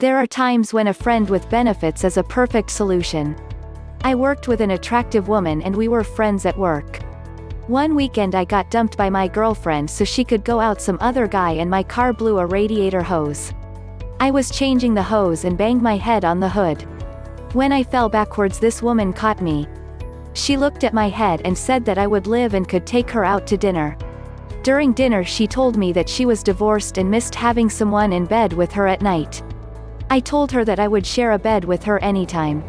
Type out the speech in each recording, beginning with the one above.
There are times when a friend with benefits is a perfect solution. I worked with an attractive woman and we were friends at work. One weekend I got dumped by my girlfriend so she could go out some other guy and my car blew a radiator hose. I was changing the hose and banged my head on the hood. When I fell backwards, this woman caught me. She looked at my head and said that I would live and could take her out to dinner. During dinner she told me that she was divorced and missed having someone in bed with her at night. I told her that I would share a bed with her anytime.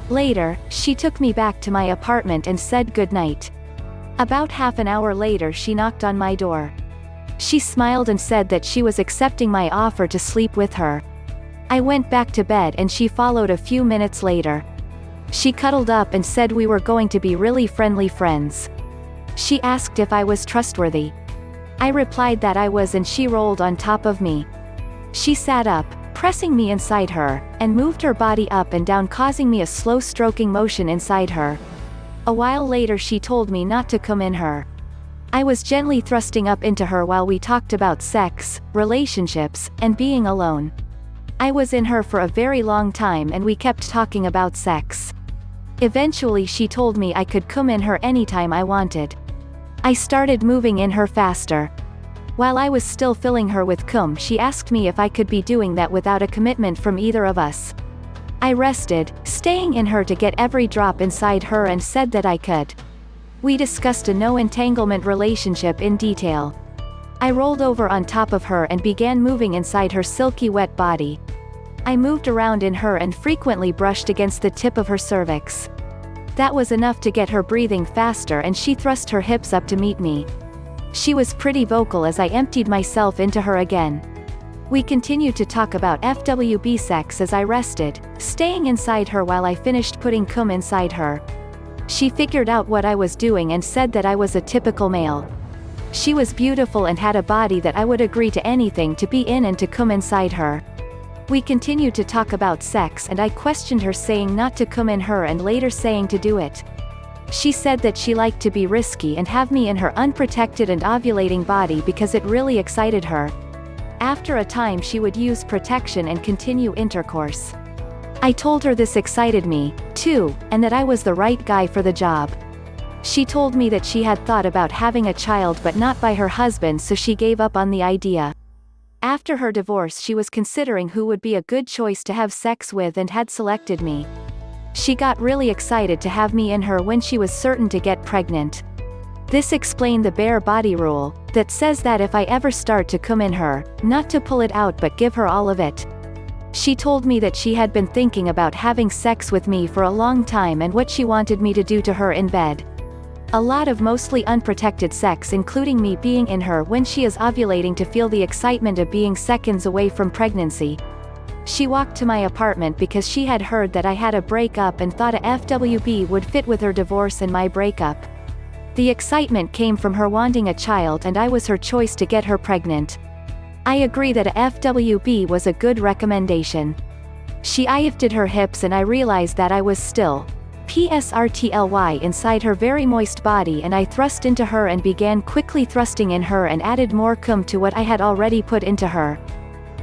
Later, she took me back to my apartment and said goodnight. About half an hour later she knocked on my door. She smiled and said that she was accepting my offer to sleep with her. I went back to bed and she followed a few minutes later. She cuddled up and said we were going to be really friendly friends. She asked if I was trustworthy. I replied that I was, and she rolled on top of me. She sat up, pressing me inside her, and moved her body up and down, causing me a slow stroking motion inside her. A while later she told me not to come in her. I was gently thrusting up into her while we talked about sex, relationships, and being alone. I was in her for a very long time and we kept talking about sex. Eventually she told me I could come in her anytime I wanted. I started moving in her faster. While I was still filling her with cum, she asked me if I could be doing that without a commitment from either of us. I rested, staying in her to get every drop inside her, and said that I could. We discussed a no entanglement relationship in detail. I rolled over on top of her and began moving inside her silky wet body. I moved around in her and frequently brushed against the tip of her cervix. That was enough to get her breathing faster, and she thrust her hips up to meet me. She was pretty vocal as I emptied myself into her again. We continued to talk about FWB sex as I rested, staying inside her while I finished putting cum inside her. She figured out what I was doing and said that I was a typical male. She was beautiful and had a body that I would agree to anything to be in and to cum inside her. We continued to talk about sex and I questioned her, saying not to cum in her and later saying to do it. She said that she liked to be risky and have me in her unprotected and ovulating body because it really excited her. After a time she would use protection and continue intercourse. I told her this excited me, too, and that I was the right guy for the job. She told me that she had thought about having a child but not by her husband, so she gave up on the idea. After her divorce she was considering who would be a good choice to have sex with and had selected me. She got really excited to have me in her when she was certain to get pregnant. This explained the bare body rule, that says that if I ever start to cum in her, not to pull it out but give her all of it. She told me that she had been thinking about having sex with me for a long time and what she wanted me to do to her in bed. A lot of mostly unprotected sex, including me being in her when she is ovulating to feel the excitement of being seconds away from pregnancy. She walked to my apartment because she had heard that I had a breakup and thought a FWB would fit with her divorce and my breakup. The excitement came from her wanting a child and I was her choice to get her pregnant. I agree that a FWB was a good recommendation. She lifted her hips and I realized that I was still PSRTLY inside her very moist body, and I thrust into her and began quickly thrusting in her and added more cum to what I had already put into her.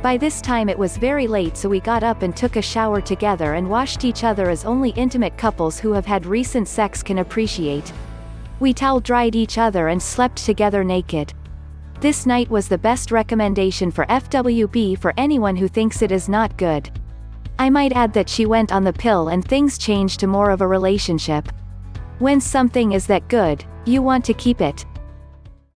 By this time it was very late, so we got up and took a shower together and washed each other as only intimate couples who have had recent sex can appreciate. We towel dried each other and slept together naked. This night was the best recommendation for FWB for anyone who thinks it is not good. I might add that she went on the pill and things changed to more of a relationship. When something is that good, you want to keep it.